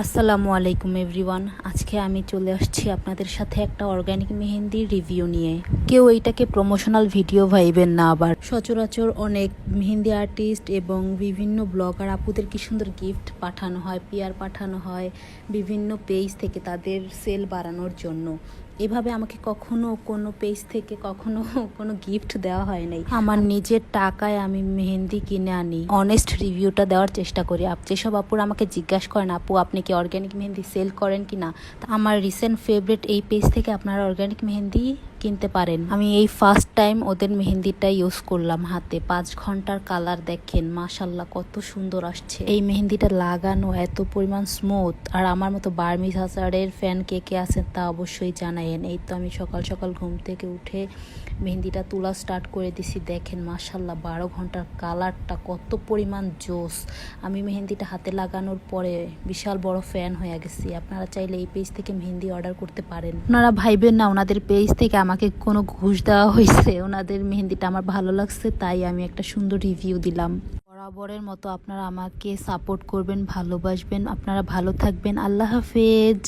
আসসালামু আলাইকুম এভরিওয়ান। আজকে আমি চলে আসছি আপনাদের সাথে একটা অর্গানিক মেহেন্দির রিভিউ নিয়ে। কেউ এইটাকে প্রমোশনাল ভিডিও ভাইবেন না, আবার সচরাচর অনেক মেহেন্দি আর্টিস্ট এবং বিভিন্ন ব্লগার আপুদের কি সুন্দর গিফট পাঠানো হয়, পিয়ার পাঠানো হয় বিভিন্ন পেজ থেকে তাদের সেল বাড়ানোর জন্য। এভাবে আমাকে কখনো কোনো পেজ থেকে কখনো কোনো গিফট দেওয়া হয় নাই। আমার নিজের টাকায় আমি মেহেন্দি কিনে আনি, অনেস্ট রিভিউটা দেওয়ার চেষ্টা করি। যেসব আপুরা আমাকে জিজ্ঞাসা করেন আপু আপনি কি অর্গ্যানিক মেহেন্দি সেল করেন কি না, আমার রিসেন্ট ফেভারিট এই পেজ থেকে আপনারা অর্গ্যানিক মেহেন্দি কিনতে পারেন। আমি এই ফার্স্ট টাইম ওদের মেহেন্দিটা ইউজ করলাম হাতে। 5 ঘন্টার কালার দেখেন মাশাল্লাহ কত সুন্দর আসছে। এই মেহেন্দিটা লাগানো এত পরিমাণ স্মুথ। আর আমার মতো বার্মিজ হাজারের ফ্যান কে কে আছেন তা অবশ্যই জানায়েন। এই তো আমি সকাল সকাল ঘুম থেকে উঠে মেহেন্দিটা তোলা স্টার্ট করে দিছি। দেখেন মাশাল্লাহ 12 ঘন্টার কালারটা কত পরিমাণ জোস। আমি মেহেন্দিটা হাতে লাগানোর পরে বিশাল বড় ফ্যান হয়ে গেছি। আপনারা চাইলে এই পেজ থেকে মেহেন্দি অর্ডার করতে পারেন। আপনারা ভাইবেন না ওনাদের পেজ থেকে আমাকে কোনো ঘুষ দেওয়া হয়েছে। ওনাদের মেহেন্দিটা আমার ভালো লাগছে তাই আমি একটা সুন্দর রিভিউ দিলাম। বরাবরের মতো আপনারা আমাকে সাপোর্ট করবেন, ভালোবাসবেন। আপনারা ভালো থাকবেন। আল্লাহ হাফেজ।